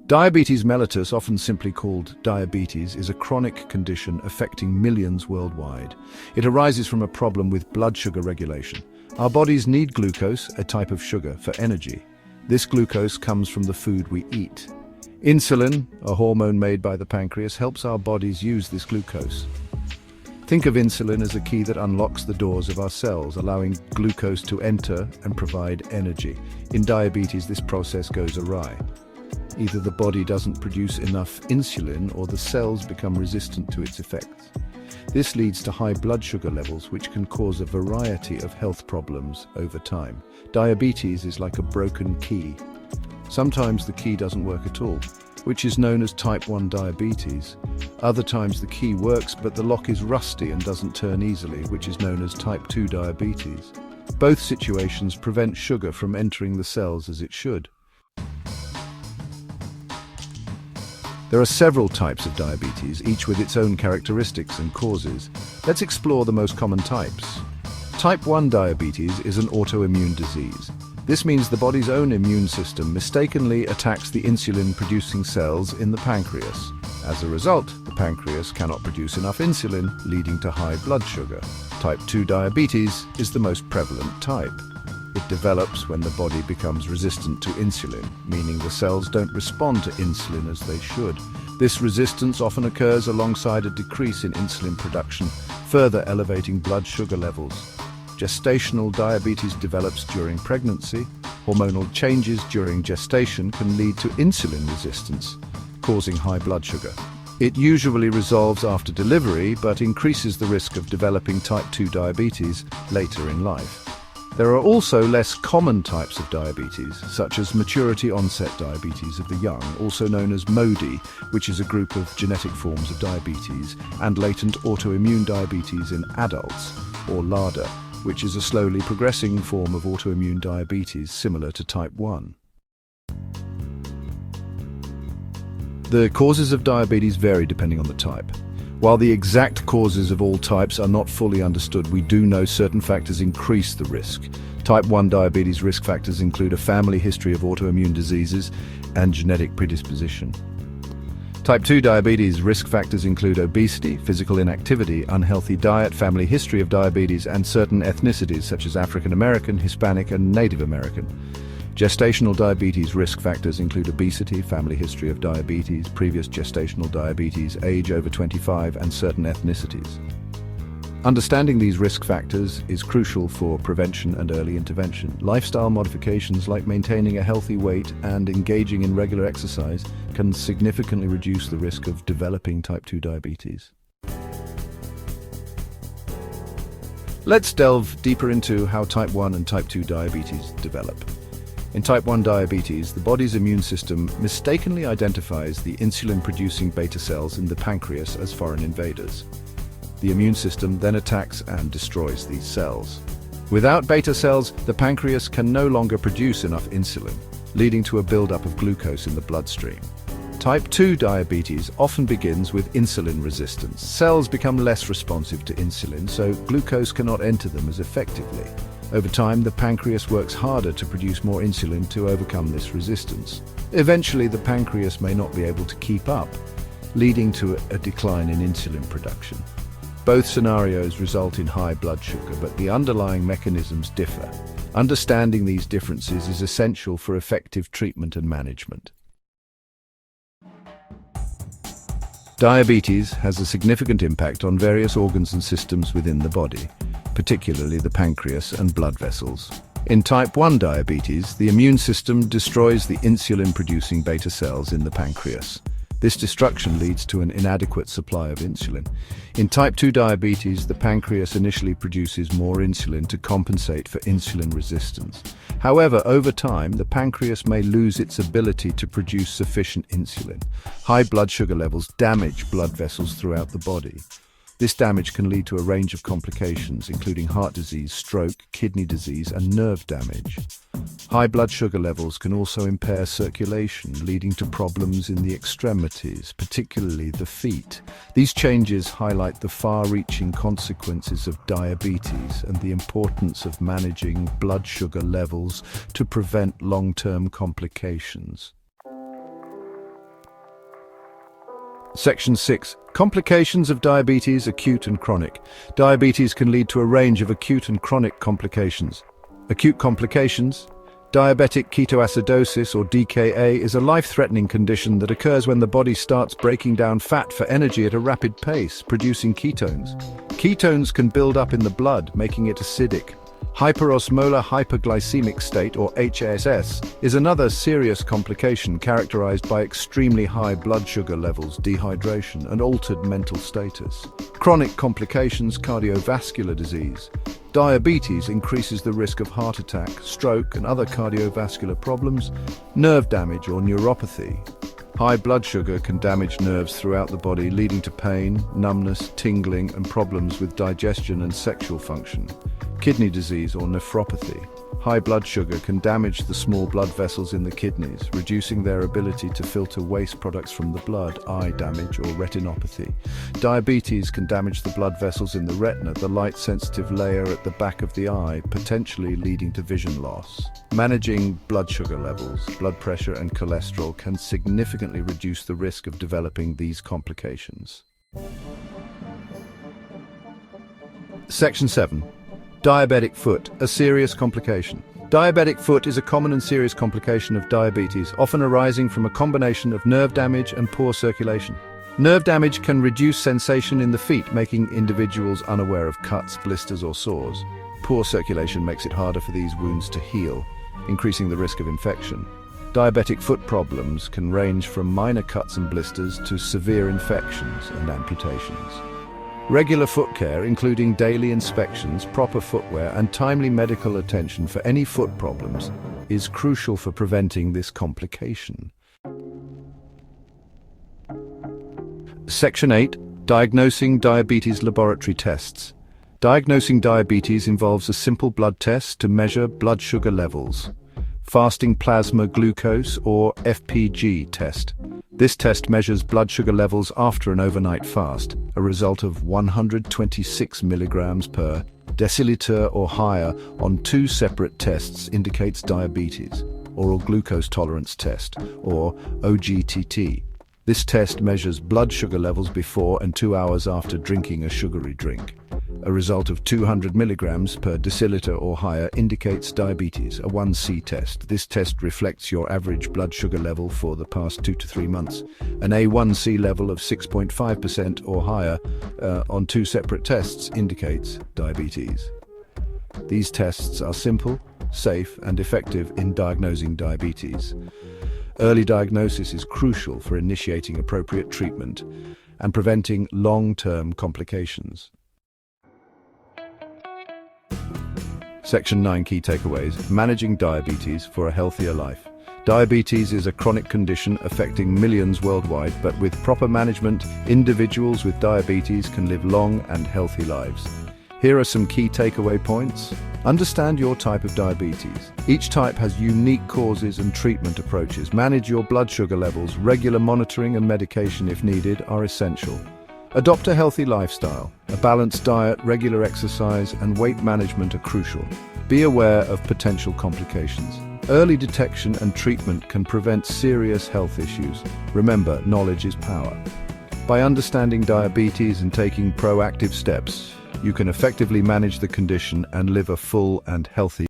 Diabetes mellitus, often simply called diabetes, is a chronic condition affecting millions worldwide. It arises from a problem with blood sugar regulation. Our bodies need glucose, a type of sugar, for energy. This glucose comes from the food we eat. Insulin, a hormone made by the pancreas, helps our bodies use this glucose. Think of insulin as a key that unlocks the doors of our cells, allowing glucose to enter and provide energy. In diabetes, this process goes awry. Either the body doesn't produce enough insulin or the cells become resistant to its effects. This leads to high blood sugar levels, which can cause a variety of health problems over time. Diabetes is like a broken key. Sometimes the key doesn't work at all, which is known as type 1 diabetes. Other times the key works, but the lock is rusty and doesn't turn easily, which is known as type 2 diabetes. Both situations prevent sugar from entering the cells as it should. There are several types of diabetes, each with its own characteristics and causes. Let's explore the most common types. Type 1 diabetes is an autoimmune disease. This means the body's own immune system mistakenly attacks the insulin-producing cells in the pancreas. As a result, the pancreas cannot produce enough insulin, leading to high blood sugar. Type 2 diabetes is the most prevalent type. It develops when the body becomes resistant to insulin, meaning the cells don't respond to insulin as they should. This resistance often occurs alongside a decrease in insulin production, further elevating blood sugar levels. Gestational diabetes develops during pregnancy. Hormonal changes during gestation can lead to insulin resistance, causing high blood sugar. It usually resolves after delivery, but increases the risk of developing type 2 diabetes later in life. There are also less common types of diabetes, such as maturity-onset diabetes of the young, also known as MODY, which is a group of genetic forms of diabetes, and latent autoimmune diabetes in adults, or LADA, which is a slowly progressing form of autoimmune diabetes similar to type 1. The causes of diabetes vary depending on the type. While the exact causes of all types are not fully understood, we do know certain factors increase the risk. Type 1 diabetes risk factors include a family history of autoimmune diseases and genetic predisposition. Type 2 diabetes risk factors include obesity, physical inactivity, unhealthy diet, family history of diabetes, and certain ethnicities such as African American, Hispanic, and Native American. Gestational diabetes risk factors include obesity, family history of diabetes, previous gestational diabetes, age over 25, and certain ethnicities. Understanding these risk factors is crucial for prevention and early intervention. Lifestyle modifications like maintaining a healthy weight and engaging in regular exercise can significantly reduce the risk of developing type 2 diabetes. Let's delve deeper into how type 1 and type 2 diabetes develop. In type 1 diabetes, the body's immune system mistakenly identifies the insulin-producing beta cells in the pancreas as foreign invaders. The immune system then attacks and destroys these cells. Without beta cells, the pancreas can no longer produce enough insulin, leading to a buildup of glucose in the bloodstream. Type 2 diabetes often begins with insulin resistance. Cells become less responsive to insulin, so glucose cannot enter them as effectively. Over time, the pancreas works harder to produce more insulin to overcome this resistance. Eventually, the pancreas may not be able to keep up, leading to a decline in insulin production. Both scenarios result in high blood sugar, but the underlying mechanisms differ. Understanding these differences is essential for effective treatment and management. Diabetes has a significant impact on various organs and systems within the body, particularly the pancreas and blood vessels. In type 1 diabetes, the immune system destroys the insulin-producing beta cells in the pancreas. This destruction leads to an inadequate supply of insulin. In type 2 diabetes, the pancreas initially produces more insulin to compensate for insulin resistance. However, over time, the pancreas may lose its ability to produce sufficient insulin. High blood sugar levels damage blood vessels throughout the body. This damage can lead to a range of complications, including heart disease, stroke, kidney disease, and nerve damage. High blood sugar levels can also impair circulation, leading to problems in the extremities, particularly the feet. These changes highlight the far-reaching consequences of diabetes and the importance of managing blood sugar levels to prevent long-term complications. Section 6. Complications of diabetes, acute and chronic. Diabetes can lead to a range of acute and chronic complications. Acute complications. Diabetic ketoacidosis, or DKA, is a life-threatening condition that occurs when the body starts breaking down fat for energy at a rapid pace, producing ketones. Ketones can build up in the blood, making it acidic. Hyperosmolar hyperglycemic state, or HSS, is another serious complication characterized by extremely high blood sugar levels, dehydration, and altered mental status. Chronic complications, cardiovascular disease. Diabetes increases the risk of heart attack, stroke, and other cardiovascular problems. Nerve damage or neuropathy. High blood sugar can damage nerves throughout the body, leading to pain, numbness, tingling, and problems with digestion and sexual function. Kidney disease or nephropathy. High blood sugar can damage the small blood vessels in the kidneys, reducing their ability to filter waste products from the blood. Eye damage or retinopathy. Diabetes can damage the blood vessels in the retina, the light-sensitive layer at the back of the eye, potentially leading to vision loss. Managing blood sugar levels, blood pressure, and cholesterol can significantly reduce the risk of developing these complications. Section 7. Diabetic foot, a serious complication. Diabetic foot is a common and serious complication of diabetes, often arising from a combination of nerve damage and poor circulation. Nerve damage can reduce sensation in the feet, making individuals unaware of cuts, blisters, or sores. Poor circulation makes it harder for these wounds to heal, increasing the risk of infection. Diabetic foot problems can range from minor cuts and blisters to severe infections and amputations. Regular foot care, including daily inspections, proper footwear, and timely medical attention for any foot problems, is crucial for preventing this complication. Section 8. Diagnosing diabetes laboratory tests. Diagnosing diabetes involves a simple blood test to measure blood sugar levels. Fasting plasma glucose, or FPG test. This test measures blood sugar levels after an overnight fast. A result of 126 milligrams per deciliter or higher on 2 separate tests indicates diabetes. Oral glucose tolerance test, or OGTT. This test measures blood sugar levels before and 2 hours after drinking a sugary drink. A result of 200 milligrams per deciliter or higher indicates diabetes. A 1C test. This test reflects your average blood sugar level for the past 2 to 3 months. An A1C level of 6.5% or higher on 2 separate tests indicates diabetes. These tests are simple, safe, and effective in diagnosing diabetes. Early diagnosis is crucial for initiating appropriate treatment and preventing long-term complications. Section 9. Key takeaways. Managing diabetes for a healthier life. Diabetes is a chronic condition affecting millions worldwide, but with proper management, individuals with diabetes can live long and healthy lives. Here are some key takeaway points. Understand your type of diabetes. Each type has unique causes and treatment approaches. Manage your blood sugar levels. Regular monitoring and medication, if needed, are essential. Adopt a healthy lifestyle. A balanced diet, regular exercise, and weight management are crucial. Be aware of potential complications. Early detection and treatment can prevent serious health issues. Remember, knowledge is power. By understanding diabetes and taking proactive steps, you can effectively manage the condition and live a full and healthy